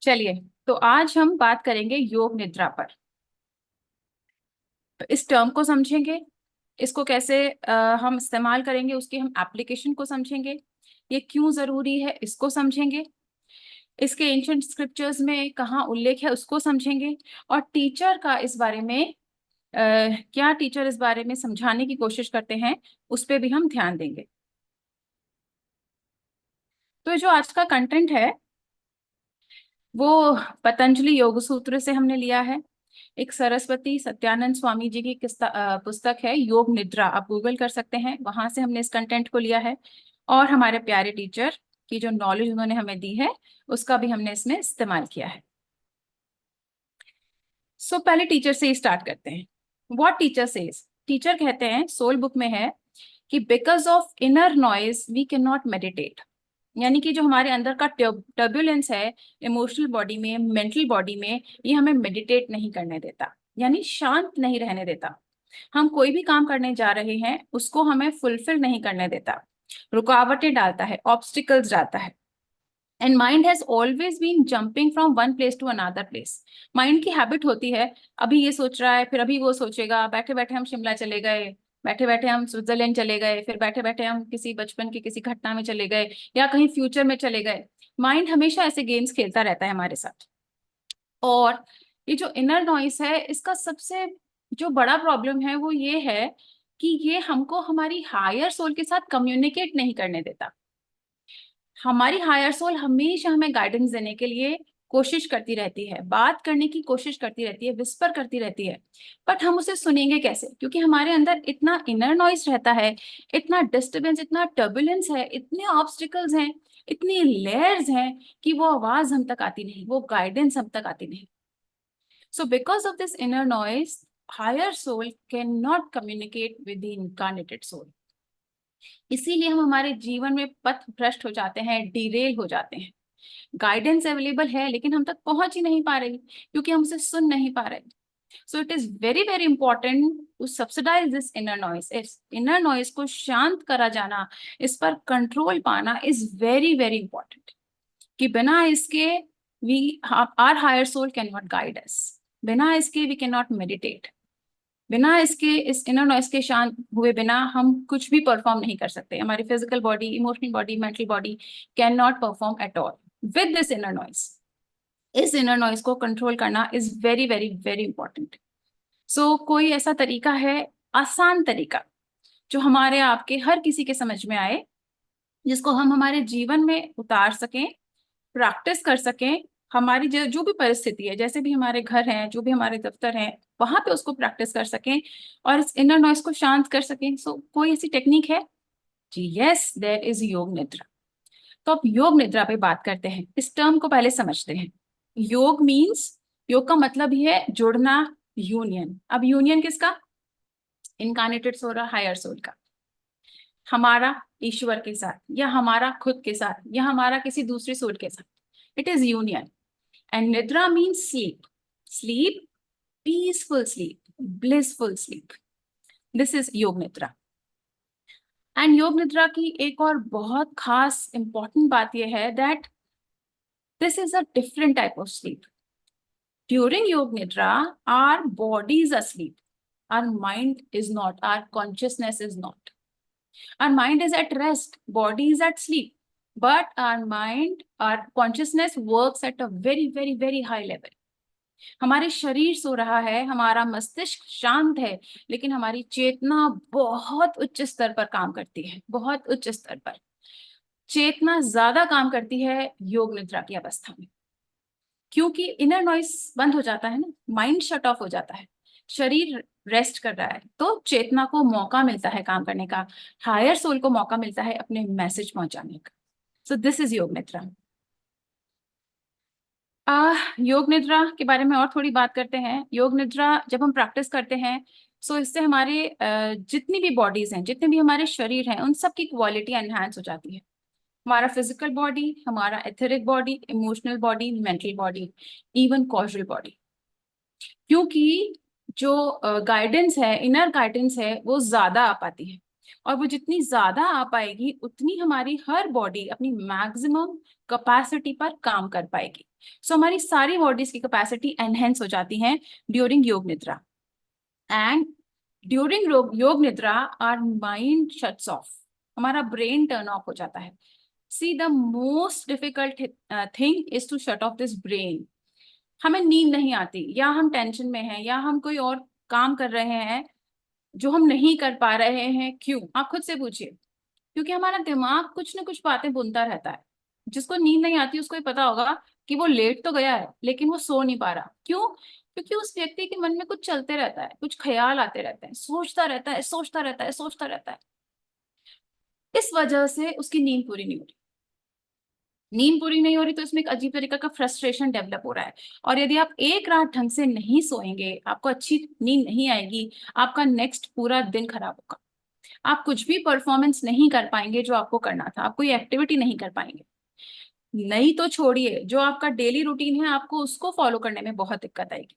चलिए, तो आज हम बात करेंगे योग निद्रा पर। तो इस टर्म को समझेंगे, इसको कैसे हम इस्तेमाल करेंगे, उसकी हम एप्लीकेशन को समझेंगे, ये क्यों जरूरी है इसको समझेंगे, इसके एंशिएंट स्क्रिप्चर्स में कहाँ उल्लेख है उसको समझेंगे, और टीचर का इस बारे में क्या टीचर इस बारे में समझाने की कोशिश करते हैं उस पर भी हम ध्यान देंगे। तो जो आज का कंटेंट है वो पतंजलि योग सूत्र से हमने लिया है। एक सरस्वती सत्यानंद स्वामी जी की पुस्तक है योग निद्रा, आप गूगल कर सकते हैं, वहां से हमने इस कंटेंट को लिया है। और हमारे प्यारे टीचर की जो नॉलेज उन्होंने हमें दी है उसका भी हमने इसमें इस्तेमाल किया है। सो पहले टीचर से ही स्टार्ट करते हैं। व्हाट टीचर सेज, टीचर कहते हैं, सोल बुक में है कि because of inner noise we can not meditate. यानी कि जो हमारे अंदर का टर्बुलेंस है इमोशनल बॉडी में, मेंटल बॉडी में, ये हमें मेडिटेट नहीं करने देता, यानी शांत नहीं रहने देता। हम कोई भी काम करने जा रहे हैं उसको हमें फुलफिल नहीं करने देता, रुकावटें डालता है, ऑब्स्टिकल्स डालता है। And mind has always been jumping from one place to another place. Mind की हैबिट होती है, अभी ये सोच रहा है फिर अभी वो सोचेगा, बैठे बैठे हम शिमला चले गए, बैठे बैठे हम स्विट्जरलैंड चले गए, फिर बैठे बैठे हम किसी बचपन की किसी घटना में चले गए या कहीं फ्यूचर में चले गए। माइंड हमेशा ऐसे गेम्स खेलता रहता है हमारे साथ। और ये जो इनर नॉइस है इसका सबसे जो बड़ा प्रॉब्लम है वो ये है कि ये हमको हमारी हायर सोल के साथ कम्युनिकेट नहीं करने देता। हमारी हायर सोल हमेशा हमें गाइडेंस देने के लिए कोशिश करती रहती है, बात करने की कोशिश करती रहती है, विस्पर करती रहती है, बट हम उसे सुनेंगे कैसे, क्योंकि हमारे अंदर इतना इनर नॉइस रहता है, इतना डिस्टर्बेंस, इतना टर्बुलेंस है, इतने ऑब्स्टिकल्स हैं, इतनी लेयर्स हैं कि वो आवाज हम तक आती नहीं, वो गाइडेंस हम तक आती नहीं। So because of this inner noise higher soul can not communicate with the incarnated soul. इसीलिए हम हमारे जीवन में पथ भ्रष्ट हो जाते हैं, डिरेल हो जाते हैं। गाइडेंस अवेलेबल है लेकिन हम तक पहुंच ही नहीं पा रही, क्योंकि हम उसे सुन नहीं पा रहे। So it is very very important to subsidize this inner noise. इस इनर नॉइस को शांत करा जाना, इस पर कंट्रोल पाना इज वेरी वेरी इंपॉर्टेंट। कि बिना इसके we are higher soul can not guide us, बिना इसके वी कैन नॉट मेडिटेट, बिना इसके इस इनर नॉइस के शांत हुए बिना हम कुछ भी परफॉर्म नहीं कर सकते। हमारी physical body, emotional body, mental body can not perform at all with this inner noise. इस इनर नॉइस को कंट्रोल करना is very very very important. So कोई ऐसा तरीका है, आसान तरीका, जो हमारे आपके हर किसी के समझ में आए, जिसको हम हमारे जीवन में उतार सकें, प्रैक्टिस कर सकें। हमारी जो भी परिस्थिति है, जैसे भी हमारे घर हैं, जो भी हमारे दफ्तर हैं, वहां पे उसको प्रैक्टिस कर सकें और इस इनर नॉइस को शांत कर सकें। सो कोई ऐसी टेक्निक है? जी यस, देयर इज योग निद्रा। तो अब योग निद्रा पे बात करते हैं। इस टर्म को पहले समझते हैं। योग मीन्स, योग का मतलब ही है जुड़ना, यूनियन। अब यूनियन किसका? इनकार्नेटेड सोल, हायर सोल का, हमारा ईश्वर के साथ, या हमारा खुद के साथ, या हमारा किसी दूसरे सोल के साथ। It is union. एंड निद्रा means sleep. Sleep, peaceful sleep, blissful sleep, this is योग निद्रा। एंड योग निद्रा की एक और बहुत खास इंपॉर्टेंट बात यह है that this is a different type of sleep. During yoga निद्रा our body is asleep, our mind is not, our consciousness is not, our mind is at rest, body is at sleep, but our mind, our consciousness works at a very very very high level. हमारे शरीर सो रहा है, हमारा मस्तिष्क शांत है, लेकिन हमारी चेतना बहुत उच्च स्तर पर काम करती है, बहुत उच्च स्तर पर। चेतना ज्यादा काम करती है योग निद्रा की अवस्था में, क्योंकि इनर नॉइस बंद हो जाता है ना, माइंड शट ऑफ हो जाता है, शरीर रेस्ट कर रहा है, तो चेतना को मौका मिलता है काम करने का, हायर सोल को मौका मिलता है अपने मैसेज पहुंचाने का। सो दिस इज योग निद्रा। योग निद्रा के बारे में और थोड़ी बात करते हैं। योग निद्रा जब हम प्रैक्टिस करते हैं, सो इससे हमारे जितनी भी बॉडीज हैं, जितने भी हमारे शरीर हैं, उन सब की क्वालिटी एनहांस हो जाती है। हमारा फिजिकल बॉडी, हमारा etheric body, emotional body, mental body, even causal body. क्योंकि जो गाइडेंस है, इनर गाइडेंस है, वो ज्यादा आ पाती है, और वो जितनी ज्यादा आ पाएगी उतनी हमारी हर बॉडी अपनी मैक्सिमम कैपेसिटी पर काम कर पाएगी। सो हमारी सारी बॉडीज की कैपेसिटी एनहेंस हो जाती है ड्यूरिंग योग निद्रा। And during yoga nidra our mind shuts off, हमारा ब्रेन टर्न ऑफ हो जाता है। See the most difficult thing is to shut off this brain. हमें नींद नहीं आती, या हम टेंशन में हैं, या हम कोई और काम कर रहे हैं जो हम नहीं कर पा रहे हैं। क्यों? आप खुद से पूछिए। क्योंकि हमारा दिमाग कुछ ना कुछ बातें बुनता रहता है। जिसको नींद नहीं आती उसको ही पता होगा कि वो लेट तो गया है लेकिन वो सो नहीं पा रहा। क्यों? क्योंकि उस व्यक्ति के मन में कुछ चलते रहता है, कुछ ख्याल आते रहते हैं, सोचता रहता है, सोचता रहता है, सोचता रहता है। इस वजह से उसकी नींद पूरी नहीं हो रही। नींद पूरी नहीं हो रही तो इसमें एक अजीब तरीका का फ्रस्ट्रेशन डेवलप हो रहा है। और यदि आप एक रात ढंग से नहीं सोएंगे, आपको अच्छी नींद नहीं आएगी, आपका नेक्स्ट पूरा दिन खराब होगा। आप कुछ भी परफॉर्मेंस नहीं कर पाएंगे जो आपको करना था, आप कोई एक्टिविटी नहीं कर पाएंगे। नहीं तो छोड़िए, जो आपका डेली रूटीन है आपको उसको फॉलो करने में बहुत दिक्कत आएगी।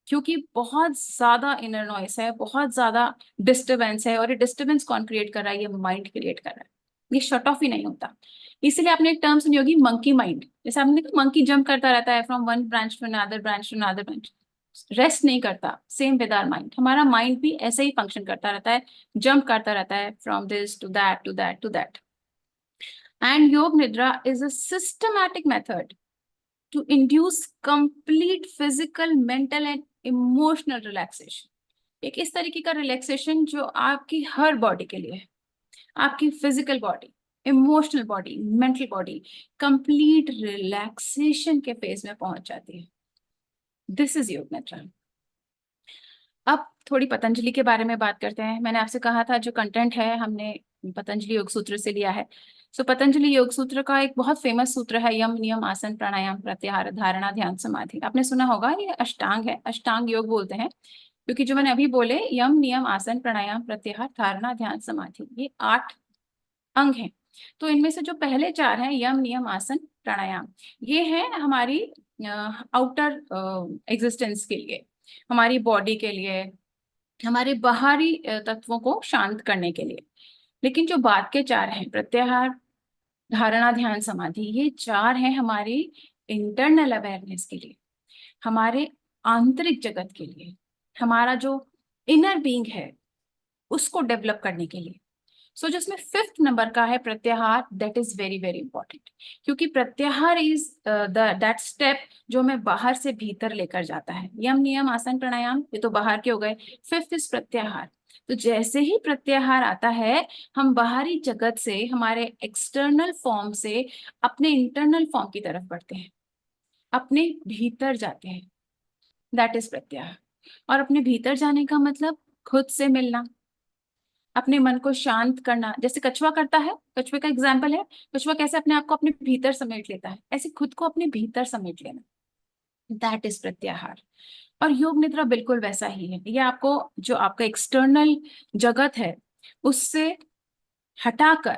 क्योंकि बहुत ज्यादा इनर नॉइस है, बहुत ज्यादा डिस्टरबेंस है। और ये डिस्टरबेंस कौन क्रिएट कर रहा है? ये माइंड क्रिएट कर रहा है। ये शट ऑफ ही नहीं होता। इसीलिए आपने एक टर्म सुनी होगी, मंकी माइंड। जैसे आपने देखा मंकी जंप करता रहता है from one branch to another branch to another branch, rest नहीं करता। सेम विद आवर माइंड, हमारा माइंड भी ऐसे ही फंक्शन करता रहता है, जंप करता रहता है from this to that to that to that. And yoga nidra is a systematic method to induce complete physical, mental and emotional relaxation। एक इस तरीके का रिलैक्सेशन जो आपकी हर बॉडी के लिए है, आपकी physical body, emotional body, mental body, complete relaxation के फेज में पहुंच जाती है। दिस इज योग निद्रा। अब थोड़ी पतंजलि के बारे में बात करते हैं। मैंने आपसे कहा था जो कंटेंट है हमने पतंजलि योग सूत्र से लिया है। सो पतंजलि योग सूत्र का एक बहुत फेमस सूत्र है, यम नियम आसन प्राणायाम प्रत्याहार धारणा ध्यान समाधि। आपने सुना होगा, ये अष्टांग है, अष्टांग योग बोलते हैं। क्योंकि जो मैंने अभी बोले, यम नियम आसन प्राणायाम प्रत्याहार धारणा ध्यान समाधि, ये 8 अंग हैं। तो इनमें से जो पहले 4 हैं, यम नियम आसन प्राणायाम, ये है हमारी आउटर एग्जिस्टेंस के लिए, हमारी बॉडी के लिए, हमारे बाहरी तत्वों को शांत करने के लिए। लेकिन जो बाद के 4 हैं, प्रत्याहार धारणा ध्यान समाधि, ये 4 हैं हमारी इंटरनल अवेयरनेस के लिए, हमारे आंतरिक जगत के लिए, हमारा जो इनर बीइंग है उसको डेवलप करने के लिए। सो जिसमें 5th नंबर का है प्रत्याहार, that is very very important. क्योंकि प्रत्याहार इज दैट स्टेप जो हमें बाहर से भीतर लेकर जाता है। यम नियम आसन प्राणायाम ये तो बाहर के हो गए, 5th इज प्रत्याहार। तो जैसे ही प्रत्याहार आता है, हम बाहरी जगत से, हमारे एक्सटर्नल फॉर्म से अपने इंटरनल फॉर्म की तरफ बढ़ते हैं, अपने भीतर जाते हैं। दैट इज प्रत्याहार। और अपने भीतर जाने का मतलब खुद से मिलना, अपने मन को शांत करना। जैसे कछुआ करता है, कछुए का एग्जाम्पल है, कछुआ कैसे अपने आप को अपने भीतर समेट लेता है, ऐसे खुद को अपने भीतर समेट लेना, दैट इज प्रत्याहार। और योग निद्रा बिल्कुल वैसा ही है। ये आपको जो आपका एक्सटर्नल जगत है उससे हटाकर,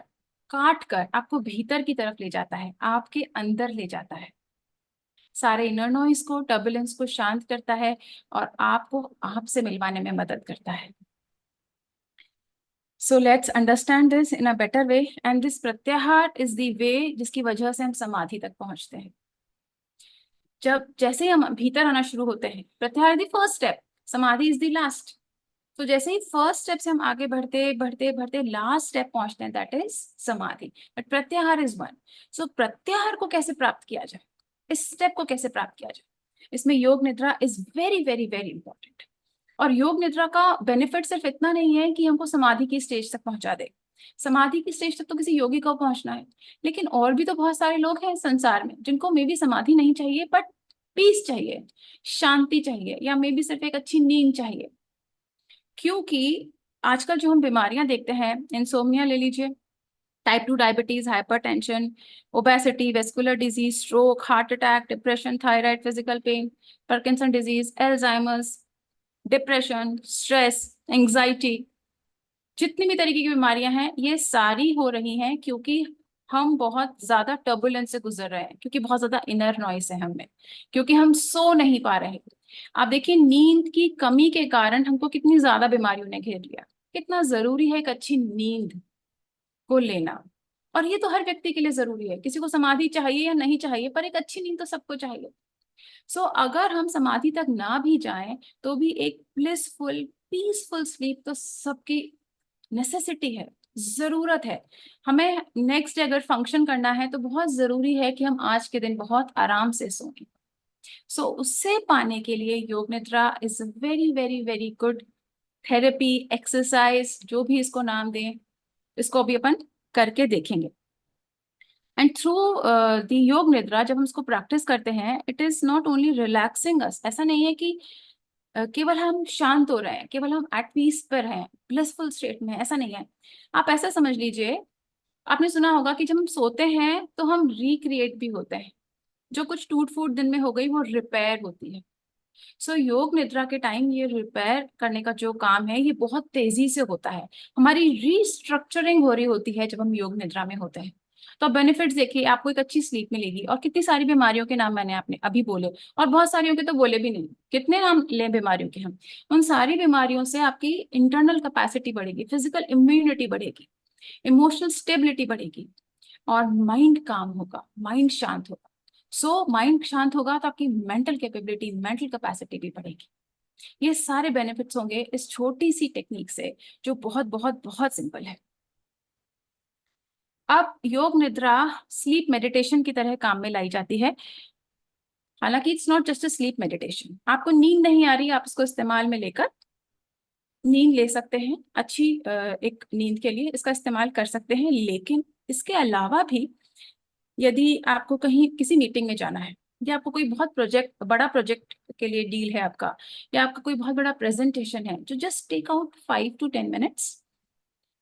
काट कर आपको भीतर की तरफ ले जाता है, आपके अंदर ले जाता है, सारे इनर नॉइस को, टर्बुलेंस को शांत करता है और आपको आपसे मिलवाने में मदद करता है। So let's understand this in a better way, and this pratyahar is the way जिसकी वजह से हम समाधि तक पहुंचते हैं। जब जैसे ही हम भीतर आना शुरू होते हैं, प्रत्याहार इज द फर्स्ट स्टेप, समाधि इज द लास्ट। तो जैसे ही फर्स्ट स्टेप से हम आगे बढ़ते बढ़ते बढ़ते लास्ट स्टेप पहुंचते हैं, दैट इज समाधि। बट प्रत्याहार इज वन। सो प्रत्याहार को कैसे प्राप्त किया जाए, इस स्टेप को कैसे प्राप्त किया जाए, इसमें योग nidra is very very very important. और योग निद्रा का बेनिफिट सिर्फ इतना नहीं है कि हमको समाधि की स्टेज तक पहुंचा दे। समाधि की स्टेज तक तो किसी योगी को पहुंचना है, लेकिन और भी तो बहुत सारे लोग हैं संसार में जिनको मे बी समाधि नहीं चाहिए, बट पीस चाहिए, शांति चाहिए, या मे बी सिर्फ एक अच्छी नींद चाहिए। क्योंकि आजकल जो हम बीमारियां देखते हैं, इंसोम्निया ले लीजिए, type 2 diabetes, hypertension, obesity, vascular disease, stroke, heart attack, depression, thyroid, physical pain, Parkinson disease, Alzheimer's, depression, stress, anxiety, जितनी भी तरीके की बीमारियां हैं ये सारी हो रही हैं क्योंकि हम बहुत ज्यादा टर्बुलेंस से गुजर रहे हैं, क्योंकि बहुत ज्यादा इनर नॉइस है हमें, क्योंकि हम सो नहीं पा रहे। आप देखिए, नींद की कमी के कारण हमको कितनी ज्यादा बीमारियों ने घेर लिया। कितना जरूरी है एक अच्छी नींद को लेना, और ये तो हर व्यक्ति के लिए जरूरी है, किसी को समाधि चाहिए या नहीं चाहिए, पर एक अच्छी नींद तो सबको चाहिए। सो अगर हम समाधि तक ना भी जाएं तो भी एक ब्लिसफुल पीसफुल स्लीप तो सबकी नेसेसिटी है, जरूरत है। हमें नेक्स्ट डे अगर फंक्शन करना है तो बहुत जरूरी है कि हम आज के दिन बहुत आराम से सोएं। सो उससे पाने के लिए योग nidra is very very very good therapy, exercise, जो भी इसको नाम दें, इसको अभी अपन करके देखेंगे। एंड थ्रू द योग निद्रा जब हम इसको प्रैक्टिस करते हैं, it is not only relaxing us. ऐसा नहीं है कि केवल हम शांत हो रहे हैं, केवल हम एट पीस पर हैं, ब्लिसफुल स्टेट में हैं, ऐसा नहीं है। आप ऐसा समझ लीजिए, आपने सुना होगा कि जब हम सोते हैं तो हम रिक्रिएट भी होते हैं, जो कुछ टूट फूट दिन में हो गई वो रिपेयर होती है। सो योग निद्रा के टाइम ये रिपेयर करने का जो काम है ये बहुत तेजी से होता है, हमारी रीस्ट्रक्चरिंग हो रही होती है जब हम योग निद्रा में होते हैं। तो बेनिफिट्स देखिए, आपको एक अच्छी स्लीप मिलेगी, और कितनी सारी बीमारियों के नाम मैंने आपने अभी बोले, और बहुत सारियों के तो बोले भी नहीं, कितने नाम लें बीमारियों के हम। उन सारी बीमारियों से आपकी इंटरनल कैपेसिटी बढ़ेगी, फिजिकल इम्यूनिटी बढ़ेगी, इमोशनल स्टेबिलिटी बढ़ेगी, और माइंड काम होगा, माइंड शांत होगा। सो माइंड शांत होगा तो आपकी मेंटल कैपेबिलिटी, मेंटल कैपेसिटी भी बढ़ेगी। ये सारे बेनिफिट्स होंगे इस छोटी सी टेक्निक से, जो बहुत बहुत बहुत सिंपल है। अब योग निद्रा स्लीप मेडिटेशन की तरह काम में लाई जाती है। हालांकि it's not just a slip meditation. आपको नींद नहीं आ रही, आप इसको इस्तेमाल में लेकर नींद ले सकते हैं, अच्छी एक नींद के लिए इसका इस्तेमाल कर सकते हैं। लेकिन इसके अलावा भी यदि आपको कहीं किसी मीटिंग में जाना है, या आपको कोई बहुत प्रोजेक्ट, बड़ा प्रोजेक्ट के लिए डील है आपका, या आपका कोई बहुत बड़ा प्रेजेंटेशन है, जो just take out 5 to 10 minutes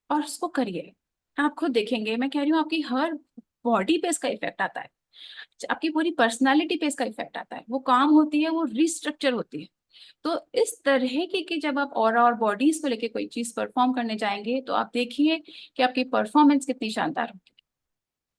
और उसको करिए। आप खुद देखेंगे, मैं कह रही हूँ, आपकी हर बॉडी पे इसका इफेक्ट आता है, आपकी पूरी पर्सनालिटी पे इसका इफेक्ट आता है। वो काम होती है, वो रिस्ट्रक्चर होती है। तो इस तरह की जब आप और बॉडीज को लेके कोई चीज परफॉर्म करने जाएंगे तो आप देखिए कि आपकी परफॉर्मेंस कितनी शानदार होगी,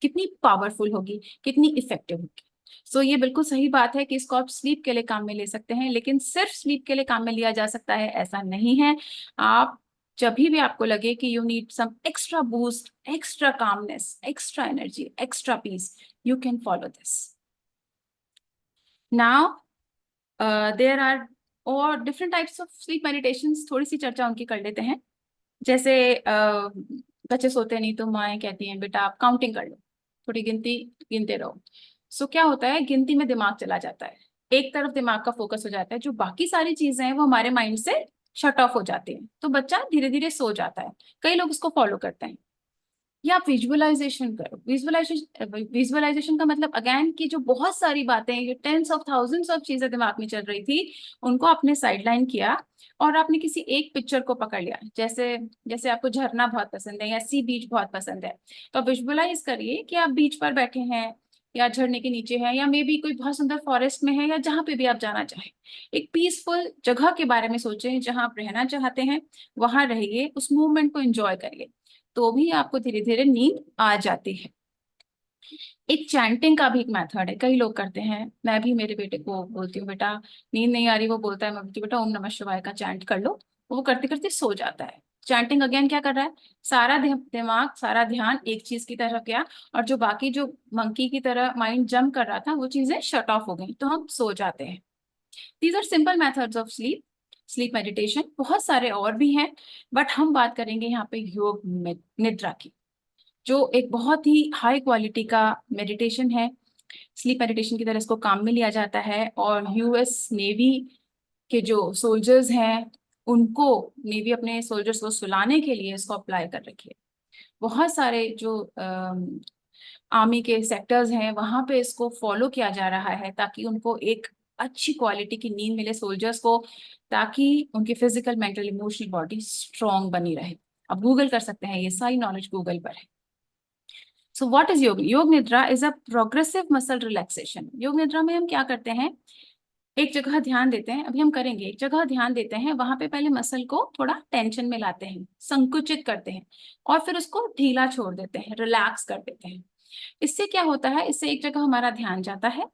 कितनी पावरफुल होगी, कितनी इफेक्टिव होगी। सो ये बिल्कुल सही बात है कि इसको आप स्लीप के लिए काम में ले सकते हैं, लेकिन सिर्फ स्लीप के लिए काम में लिया जा सकता है ऐसा नहीं है। आप जब भी आपको लगे कि you need some extra boost, extra calmness, extra energy, extra peace, you can follow this. Now there are और different types of sleep meditations, थोड़ी सी चर्चा उनकी कर लेते हैं। जैसे बच्चे सोते नहीं तो माएँ कहती हैं बेटा आप काउंटिंग कर लो, थोड़ी गिनती गिनते रहो। सो क्या होता है, गिनती में दिमाग चला जाता है, एक तरफ दिमाग का फोकस हो जाता है, जो बाकी सारी चीजें हैं वो हमारे माइंड से शट ऑफ हो जाती हैं, तो बच्चा धीरे धीरे सो जाता है। कई लोग इसको फॉलो करते हैं। या आप विजुअलाइजेशन करो। विजुअलाइजेशन का मतलब अगेन कि जो बहुत सारी बातें, ये टेंस ऑफ थाउजेंड्स ऑफ चीजें दिमाग में चल रही थी, उनको आपने साइडलाइन किया और आपने किसी एक पिक्चर को पकड़ लिया। जैसे जैसे आपको झरना बहुत पसंद है या सी बीच बहुत पसंद है, तो आप विजुअलाइज करिए कि आप बीच पर बैठे हैं या झरने के नीचे हैं, या मे बी कोई बहुत सुंदर फॉरेस्ट में है, या जहां पे भी आप जाना चाहें, एक पीसफुल जगह के बारे में सोचें जहां आप रहना चाहते हैं, वहां रहिए, उस मूवमेंट को एंजॉय करिए, तो भी आपको धीरे धीरे नींद आ जाती है। एक चैंटिंग का भी एक मेथड है, कई लोग करते हैं। मैं भी मेरे बेटे को बोलती हूँ बेटा नींद नहीं आ रही, वो बोलता है, मैं बोलती हूँ बेटा ओम नमः शिवाय का चैंट कर लो, वो करते करते सो जाता है। चैंटिंग अगेन क्या कर रहा है, सारा दिमाग, सारा ध्यान एक चीज की तरफ गया, और जो बाकी जो मंकी की तरह माइंड जंप कर रहा था वो चीजें शट ऑफ हो गई, तो हम सो जाते हैं। These are simple methods of sleep, sleep meditation. बहुत सारे और भी हैं, बट हम बात करेंगे यहाँ पे योग निद्रा की, जो एक बहुत ही हाई क्वालिटी का मेडिटेशन है। स्लीप मेडिटेशन की तरह इसको काम में लिया जाता है, और यूएस नेवी के जो सोल्जर्स हैं उनको, नेवी अपने सोल्जर्स को सुलाने के लिए इसको अप्लाई कर रखी है। बहुत सारे जो आर्मी के सेक्टर्स हैं वहां पे इसको फॉलो किया जा रहा है, ताकि उनको एक अच्छी क्वालिटी की नींद मिले सोल्जर्स को, ताकि उनकी physical, mental, emotional body strong बनी रहे। आप गूगल कर सकते हैं, ये सारी नॉलेज गूगल पर है। सो व्हाट इज योग? योग nidra is a progressive muscle relaxation. योग निद्रा में हम क्या करते हैं, एक जगह ध्यान देते हैं, अभी हम करेंगे, एक जगह ध्यान देते हैं, वहां पे पहले मसल को थोड़ा टेंशन में लाते हैं, संकुचित करते हैं, और फिर उसको ढीला छोड़ देते हैं, रिलैक्स कर देते हैं। इससे क्या होता है, इससे एक जगह हमारा ध्यान जाता है,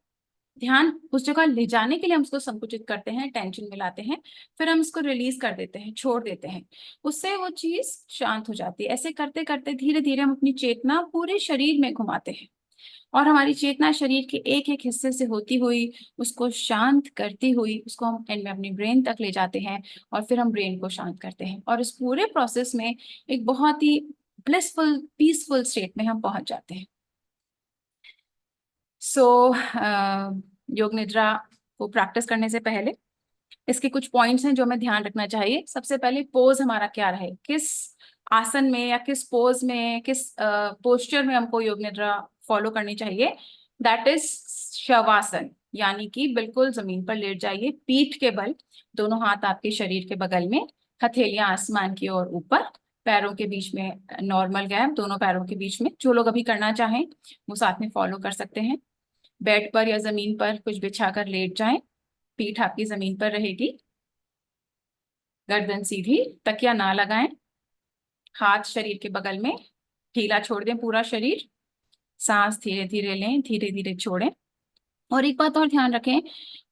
ध्यान उस जगह ले जाने के लिए हम उसको संकुचित करते हैं, टेंशन मिलाते हैं, फिर हम इसको रिलीज कर देते हैं, छोड़ देते हैं, उससे वो चीज शांत हो जाती है। ऐसे करते करते धीरे धीरे हम अपनी चेतना पूरे शरीर में घुमाते हैं, और हमारी चेतना शरीर के एक एक हिस्से से होती हुई, उसको शांत करती हुई, उसको हम एंड में अपनी ब्रेन तक ले जाते हैं, और फिर हम ब्रेन को शांत करते हैं, और इस पूरे प्रोसेस में एक बहुत ही ब्लिसफुल पीसफुल स्टेट में हम पहुंच जाते हैं। सो योग निद्रा को प्रैक्टिस करने से पहले इसके कुछ पॉइंट्स हैं जो हमें ध्यान रखना चाहिए। सबसे पहले पोज हमारा क्या रहे, किस आसन में या किस पोज में, किस पोस्चर में हमको योग निद्रा फॉलो करनी चाहिए। दैट इज शवासन, यानी कि बिल्कुल जमीन पर लेट जाइए, पीठ के बल, दोनों हाथ आपके शरीर के बगल में, हथेलियां आसमान की ओर ऊपर, पैरों के बीच में नॉर्मल गैप, दोनों पैरों के बीच में। जो लोग अभी करना चाहें वो साथ में फॉलो कर सकते हैं। बेड पर या जमीन पर कुछ बिछाकर लेट जाएं, पीठ आपकी जमीन पर रहेगी, गर्दन सीधी, तकिया ना लगाएं, हाथ शरीर के बगल में, ढीला छोड़ दें पूरा शरीर, सांस धीरे धीरे लें, धीरे धीरे छोड़ें। और एक बात और ध्यान रखें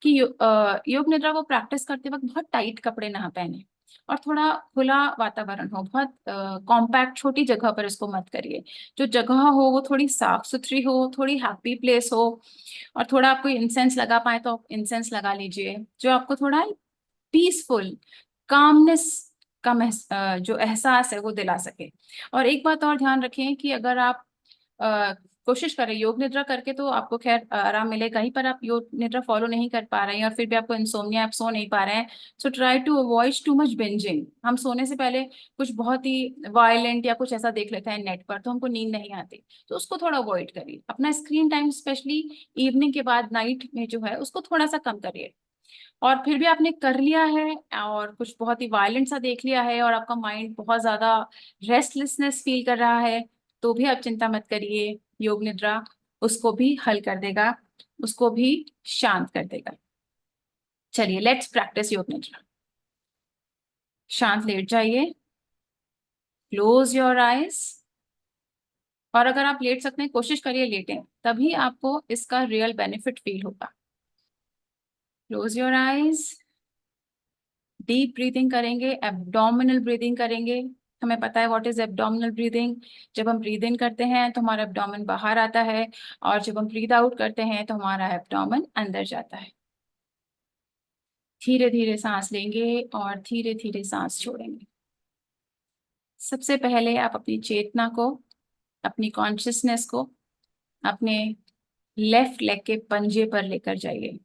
कि योग निद्रा को प्रैक्टिस करते वक्त बहुत टाइट कपड़े ना पहने, और थोड़ा खुला वातावरण हो, बहुत कॉम्पैक्ट छोटी जगह पर इसको मत करिए। जो जगह हो वो थोड़ी साफ सुथरी हो, थोड़ी हैप्पी प्लेस हो, और थोड़ा आपको इंसेंस लगा पाए तो आप इंसेंस लगा लीजिए, जो आपको थोड़ा पीसफुल कामनेस का जो एहसास है वो दिला सके। और एक बात और ध्यान रखें कि अगर आप अ, कोशिश करें योग निद्रा करके, तो आपको खैर आराम मिलेगा ही, पर आप योग निद्रा फॉलो नहीं कर पा रहे हैं और फिर भी आपको इंसोम्निया, आप सो नहीं पा रहे हैं, so try to avoid too much binging. हम सोने से पहले कुछ बहुत ही वायलेंट या कुछ ऐसा देख लेते हैं नेट पर, तो हमको नींद नहीं आती, तो उसको थोड़ा अवॉइड करिए। अपना स्क्रीन टाइम स्पेशली इवनिंग के बाद, नाइट में जो है, उसको थोड़ा सा कम करिए। और फिर भी आपने कर लिया है और कुछ बहुत ही वायलेंट सा देख लिया है, और आपका माइंड बहुत ज्यादा रेस्टलेसनेस फील कर रहा है, तो भी आप चिंता मत करिए, योग निद्रा उसको भी हल कर देगा, उसको भी शांत कर देगा। चलिए लेट्स प्रैक्टिस योग निद्रा। शांत लेट जाइए, क्लोज योर आईज, और अगर आप लेट सकते हैं कोशिश करिए लेटें, तभी आपको इसका रियल बेनिफिट फील होगा। Close your eyes, deep breathing करेंगे, एब्डोमिनल ब्रीदिंग करेंगे। हमें पता है व्हाट इज एब्डोमिनल ब्रीदिंग। जब हम ब्रीद इन करते हैं तो हमारा एब्डोमेन बाहर आता है, और जब हम ब्रीद आउट करते हैं तो हमारा एब्डोमेन अंदर जाता है। धीरे धीरे सांस लेंगे और धीरे धीरे सांस छोड़ेंगे। सबसे पहले आप अपनी चेतना को, अपनी कॉन्शियसनेस को अपने लेफ्ट लेग के पंजे पर लेकर जाइए,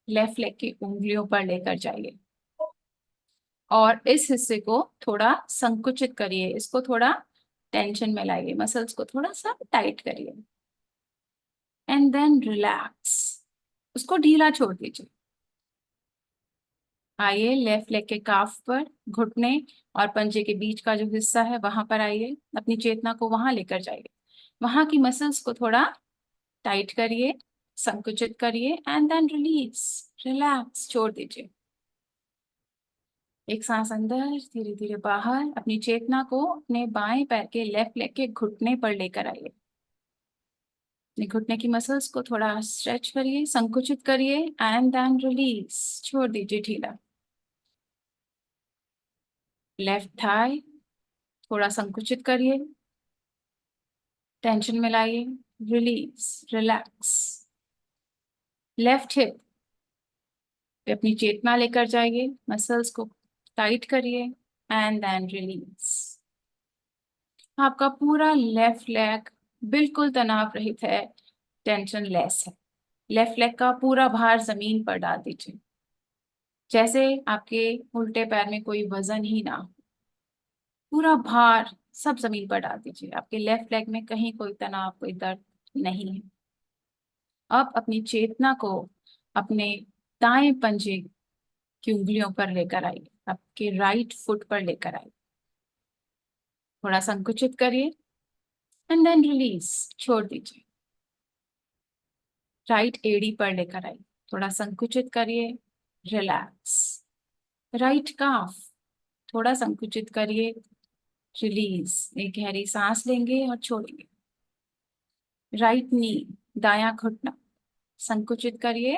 लेफ्ट लेग की उंगलियों पर लेकर जाइए, और इस हिस्से को थोड़ा संकुचित करिए, इसको थोड़ा टेंशन में लाइए, मसल्स को थोड़ा सा टाइट करिए, एंड देन रिलैक्स, उसको ढीला छोड़ दीजिए। आइए लेफ्ट लेग के काफ पर, घुटने और पंजे के बीच का जो हिस्सा है वहां पर आइए, अपनी चेतना को वहां लेकर जाइए, वहां की मसल्स को थोड़ा टाइट करिए, संकुचित करिए, एंड देन रिलीज, रिलैक्स, छोड़ दीजिए। एक सांस अंदर, धीरे धीरे बाहर। अपनी चेतना को अपने बाएं पैर के लेफ्ट लेग के घुटने पर लेकर आइए, अपने घुटने की मसल्स को थोड़ा स्ट्रेच करिए, संकुचित करिए, एंड देन रिलीज, छोड़ दीजिए ढीला। लेफ्ट थाई थोड़ा संकुचित करिए, टेंशन में लाइए, रिलीज, रिलैक्स। लेफ्ट हिप पे अपनी चेतना लेकर जाइए, मसल्स को टाइट करिए, एंड देन रिलीज। आपका पूरा लेफ्ट लेग बिल्कुल तनाव रहित है, टेंशन लेस है। लेफ्ट लेग का पूरा भार जमीन पर डाल दीजिए, जैसे आपके उल्टे पैर में कोई वजन ही ना हो। पूरा भार सब जमीन पर डाल दीजिए, आपके लेफ्ट लेग में कहीं कोई तनाव, कोई दर्द नहीं है। अब अपनी चेतना को अपने दाएं पंजे की उंगलियों पर लेकर आइए, आपके राइट फुट पर लेकर आइए, थोड़ा संकुचित करिए, एंड देन रिलीज, छोड़ दीजिए। राइट एड़ी पर लेकर आइए, थोड़ा संकुचित करिए, रिलैक्स। राइट काफ थोड़ा संकुचित करिए, रिलीज। एक गहरी सांस लेंगे और छोड़ेंगे। राइट नी, दायां घुटना संकुचित करिए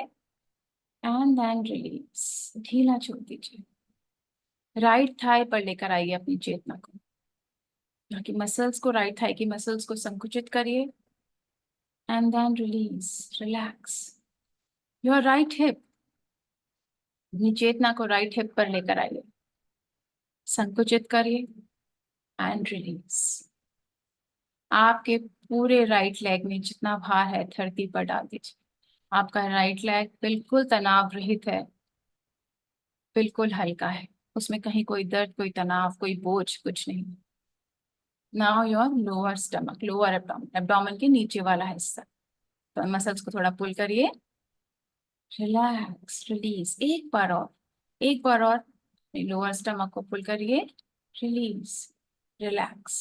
एंड देन रिलीज, ढीला छोड़ दीजिए। राइट थाई पर लेकर आइए अपनी चेतना को, यहाँ की मसल्स को, राइट थाई की मसल्स को संकुचित करिए and then release, relax. Your right hip, अपनी चेतना को राइट हिप पर लेकर आइए, संकुचित करिए एंड रिलीज। आपके पूरे राइट लेग में जितना भार है धरती पर डाल दीजिए। आपका राइट लेग बिल्कुल तनाव रहित है, बिल्कुल हल्का है, उसमें कहीं कोई दर्द, कोई तनाव, कोई बोझ कुछ नहीं। Now your lower stomach, lower abdomen, abdomen के नीचे वाला हिस्सा, तो मसल्स को थोड़ा पुल करिए, रिलैक्स, रिलीज। एक बार और, एक बार और लोअर स्टमक को पुल करिए, रिलीज, रिलैक्स।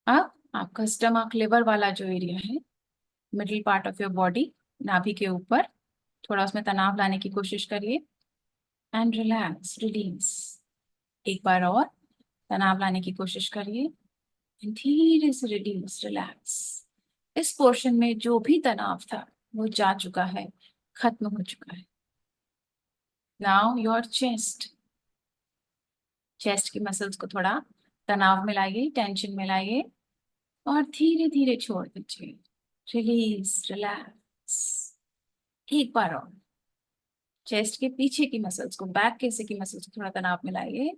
अब आपका स्टमक, लिवर वाला जो एरिया है, middle part of your body, नाभि के ऊपर, थोड़ा उसमें तनाव लाने की कोशिश करिए एंड रिलैक्स, रिलीज। एक बार और तनाव लाने की कोशिश करिए, धीरे से रिलीज, रिलैक्स। इस पोर्शन में जो भी तनाव था वो जा चुका है, खत्म हो चुका है। नाउ योर चेस्ट, चेस्ट की मसल्स को थोड़ा तनाव में लाइए, टेंशन में लाइए और धीरे धीरे छोड़ दीजिए, रिलीज, रिलैक्स। एक बार और चेस्ट के पीछे की मसल्स को, बैक के हिस्से की मसल्स को थोड़ा तनाव में लाइए,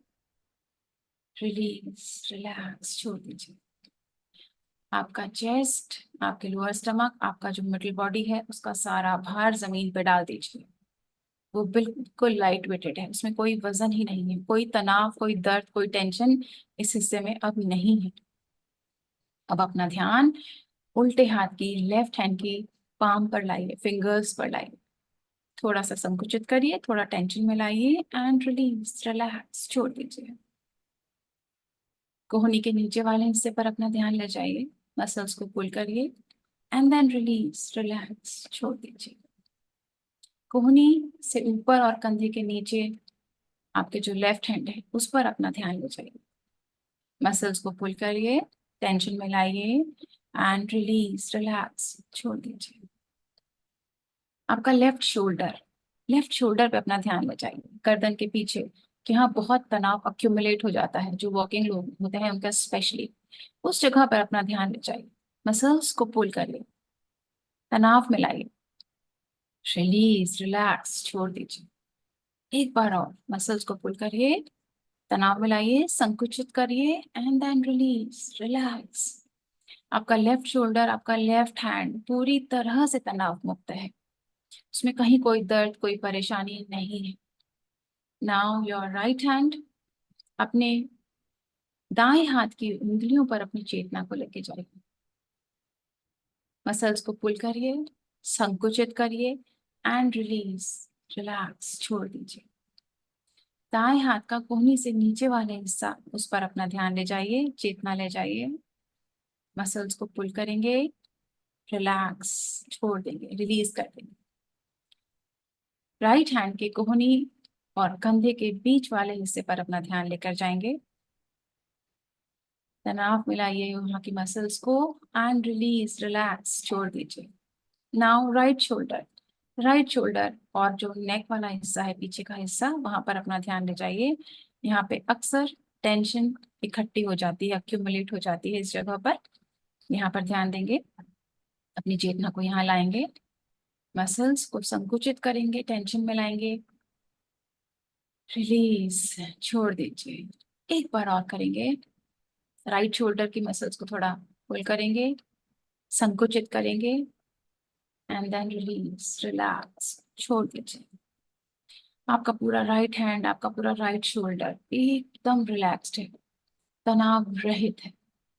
रिलीज, रिलैक्स, छोड़ दीजिए। आपका चेस्ट, आपके लोअर स्टमक, आपका जो मिडिल बॉडी है, उसका सारा भार जमीन पे डाल दीजिए। वो बिल्कुल लाइट वेटेड है, उसमें कोई वजन ही नहीं है, कोई तनाव, कोई दर्द, कोई टेंशन इस हिस्से में अब नहीं है। अब अपना ध्यान उल्टे हाथ की, लेफ्ट हैंड की पाम पर लाइए, फिंगर्स पर लाइए। थोड़ा सा संकुचित करिए, थोड़ा टेंशन में लाइए एंड रिलीज, रिलैक्स, छोड़ दीजिए। कोहनी के नीचे वाले हिस्से पर अपना ध्यान ले जाइए, मसल्स को पुल करिए एंड देन रिलीज, रिलैक्स, छोड़ दीजिए। कोहनी से ऊपर और कंधे के नीचे आपके जो लेफ्ट हैंड है उस पर अपना ध्यान ले जाइए, मसल्स को पुल करिए, टेंशन में लाइए एंड रिलीज, रिलैक्स, छोड़ दीजिए। आपका लेफ्ट शोल्डर, लेफ्ट शोल्डर पे अपना ध्यान ले जाइए, गर्दन के पीछे, कि हाँ बहुत तनाव अक्यूमुलेट हो जाता है, जो वॉकिंग लोग होते हैं उनका स्पेशली, उस जगह पर अपना ध्यान ले जाइए, मसल्स को पुल करिए, तनाव में लाइए, रिलीज, रिलैक्स, छोड़ दीजिए। एक बार और मसल्स को पुल करिए, तनाव में लाइए, संकुचित करिए एंड देन रिलीज, रिलैक्स। आपका लेफ्ट शोल्डर, आपका लेफ्ट हैंड पूरी तरह से तनाव मुक्त है, उसमें कहीं कोई दर्द, कोई परेशानी नहीं है। नाउ योर राइट हैंड, अपने दाएं हाथ की उंगलियों पर अपनी चेतना को लेके जाइए, मसल्स को पुल करिए, संकुचित करिए एंड रिलीज, रिलैक्स, छोड़ दीजिए। दाएं हाथ का कोहनी से नीचे वाले हिस्सा, उस पर अपना ध्यान ले जाइए, चेतना ले जाइए, मसल्स को पुल करेंगे, रिलैक्स, छोड़ देंगे, रिलीज कर देंगे। राइट हैंड के कोहनी और कंधे के बीच वाले हिस्से पर अपना ध्यान लेकर जाएंगे, तनाव मिलाइए वहां की मसल्स को एंड रिलीज, रिलैक्स, छोड़ दीजिए। Now right shoulder, right shoulder और जो नेक वाला हिस्सा है, पीछे का हिस्सा, वहां पर अपना ध्यान ले जाइए। यहाँ पे अक्सर टेंशन इकट्ठी हो जाती है, अक्यूमुलेट हो जाती है इस जगह पर, यहाँ पर ध्यान देंगे, अपनी चेतना को यहाँ लाएंगे, मसल्स को संकुचित करेंगे, टेंशन में लाएंगे, रिलीज, छोड़ दीजिए। एक बार और करेंगे, राइट शोल्डर की मसल्स को थोड़ा पुल करेंगे, संकुचित करेंगे एंड देन रिलीज, रिलैक्स, छोड़ दीजिए। आपका पूरा राइट हैंड, आपका पूरा राइट शोल्डर एकदम रिलैक्स्ड है, तनाव रहित है,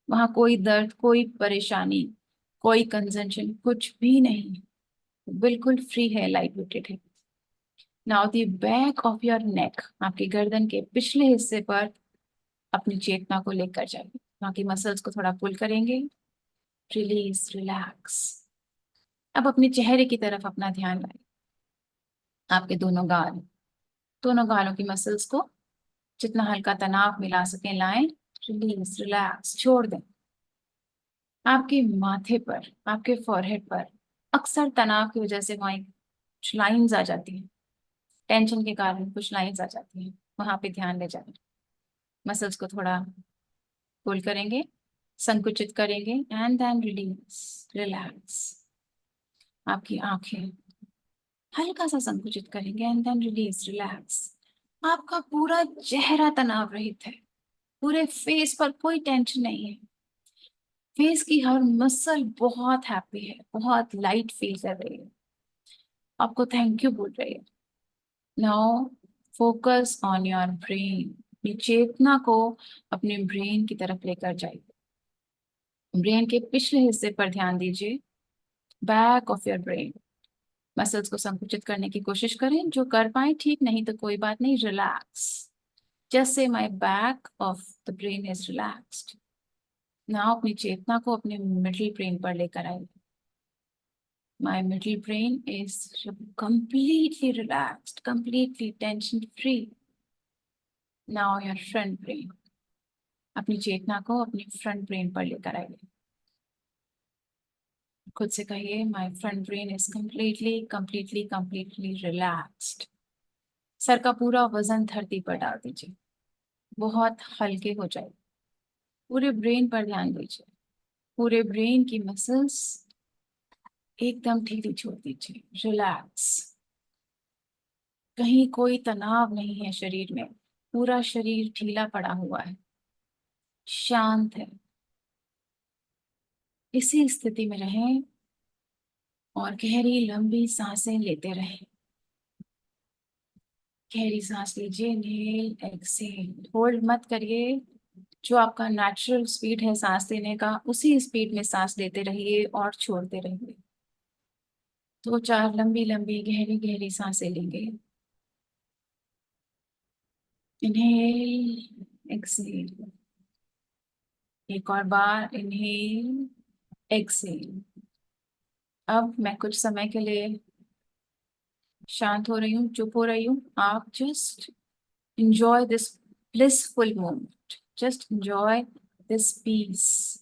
वहां कोई दर्द, कोई परेशानी, कोई कंजंशन कुछ भी नहीं है, बिल्कुल फ्री है, लाइट वेटेड है। Now the back of your neck, आपके गर्दन के पिछले हिस्से पर अपनी चेतना को लेकर जाइए, वहां की मसल्स को थोड़ा पुल करेंगे, रिलीज, रिलैक्स। अब अपने चेहरे की तरफ अपना ध्यान लाइए, आपके दोनों गाल, दोनों गालों की मसल्स को जितना हल्का तनाव मिला सके लाएं, रिलीज, रिलैक्स, छोड़ दें। आपके माथे पर, आपके फॉरहेड पर अक्सर तनाव की वजह से वहाँ कुछ लाइंस आ जाती हैं, टेंशन के कारण कुछ लाइंस आ जाती हैं, वहां पे ध्यान ले जाए। मसल्स को थोड़ा पुल करेंगे, संकुचित करेंगे एंड देन रिलीज, रिलैक्स। आपकी आंखें हल्का सा संकुचित करेंगे एंड देन रिलीज, रिलैक्स। आपका पूरा चेहरा तनाव रहित है, पूरे फेस पर कोई टेंशन नहीं है, फेस की हर मसल बहुत हैप्पी है, बहुत लाइट फील कर रही है, आपको थैंक यू बोल रही है। Now focus on your brain, ये चेतना को अपने ब्रेन की तरफ लेकर जाइए। ब्रेन के पिछले हिस्से पर ध्यान दीजिए, back of your brain. Muscles को संकुचित करने की कोशिश करें, जो कर पाए ठीक, नहीं तो कोई बात नहीं, relax. Just say my back of the brain is relaxed. Now अपनी चेतना को अपने मिडिल ब्रेन पर लेकर आइए। My middle brain is completely relaxed, completely tension free. Now your front brain, अपनी चेतना को अपनी फ्रंट ब्रेन पर लेकर आइए। खुद से कहिए, माई front brain is completely completely completely relaxed. Sir का पूरा वजन धरती पर डाल दीजिए, बहुत हल्के हो जाए। पूरे ब्रेन पर ध्यान दीजिए, पूरे ब्रेन की मसल्स एकदम ढीली छोड़ दीजिए, रिलैक्स। कहीं कोई तनाव नहीं है शरीर में, पूरा शरीर ढीला पड़ा हुआ है, शांत है। इसी स्थिति में रहें और गहरी लंबी सांसें लेते रहें। गहरी सांस लीजिए, इनहेल एक्सहेल, होल्ड मत करिए। जो आपका नेचुरल स्पीड है सांस लेने का, उसी स्पीड में सांस लेते रहिए और छोड़ते रहिए। दो चार लंबी लंबी गहरी गहरी सांसें लेंगे। इनहेल एक्सहेल, एक और बार इनहेल एक्सहेल। अब मैं कुछ समय के लिए शांत हो रही हूँ, चुप हो रही हूँ। आप just enjoy this blissful moment, just enjoy this peace.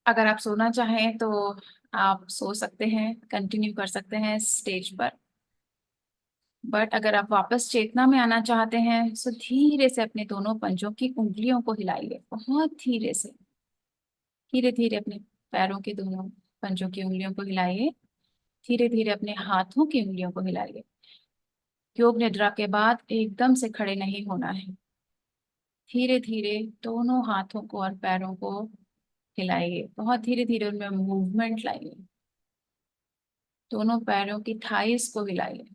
अगर आप सोना चाहें तो आप सो सकते हैं, कंटिन्यू कर सकते हैं स्टेज पर। बट अगर आप वापस चेतना में आना चाहते हैं तो धीरे से अपने दोनों पंजों की उंगलियों को हिलाइए, बहुत धीरे से। धीरे धीरे अपने पैरों के दोनों पंजों की उंगलियों को हिलाइए, धीरे धीरे अपने हाथों की उंगलियों को हिलाइए। योग निद्रा के बाद एकदम से खड़े नहीं होना है, धीरे धीरे दोनों हाथों को और पैरों को हिलाइए, बहुत धीरे धीरे उनमें मूवमेंट लाइए। दोनों पैरों की थाइस को हिलाइए।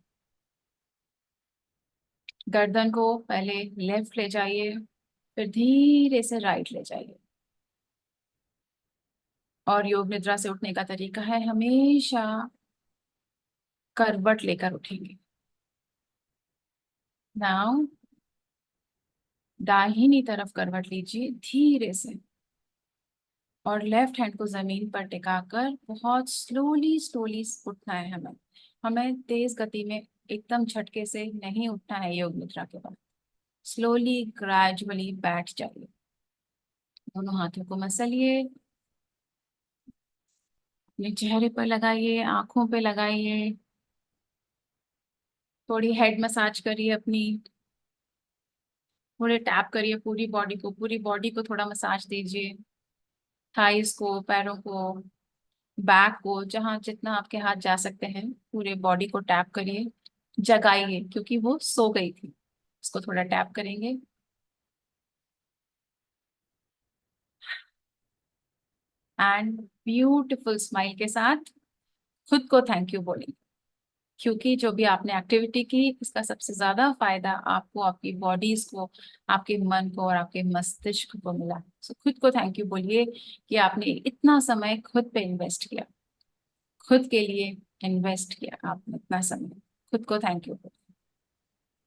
गर्दन को पहले लेफ्ट ले जाइए, फिर धीरे से राइट ले जाइए। और योग निद्रा से उठने का तरीका है, हमेशा करवट लेकर उठेंगे। नाउ दाहिनी तरफ करवट लीजिए धीरे से, और लेफ्ट हैंड को जमीन पर टिकाकर बहुत स्लोली स्लोली उठना है हमें। हमें तेज गति में एकदम झटके से नहीं उठना है। योग निद्रा के बाद स्लोली ग्रेजुअली बैठ जाइए, दोनों हाथों को मसलिए, अपने चेहरे पर लगाइए, आंखों पे लगाइए, थोड़ी हेड मसाज करिए अपनी, थोड़े टैप करिए पूरी बॉडी को, पूरी बॉडी को थोड़ा मसाज दीजिए, थाइस को, पैरों को, बैक को, जहाँ जितना आपके हाथ जा सकते हैं पूरे बॉडी को टैप करिए। जगाइए, क्योंकि वो सो गई थी, उसको थोड़ा टैप करेंगे। एंड ब्यूटीफुल स्माइल के साथ खुद को थैंक यू बोलेंगे, क्योंकि जो भी आपने एक्टिविटी की उसका सबसे ज्यादा फायदा आपको, आपकी बॉडीज को, आपके मन को और आपके मस्तिष्क को मिला। सो खुद को थैंक यू बोलिए कि आपने इतना समय खुद पे इन्वेस्ट किया, खुद के लिए इन्वेस्ट किया आपने इतना समय। खुद को थैंक यू।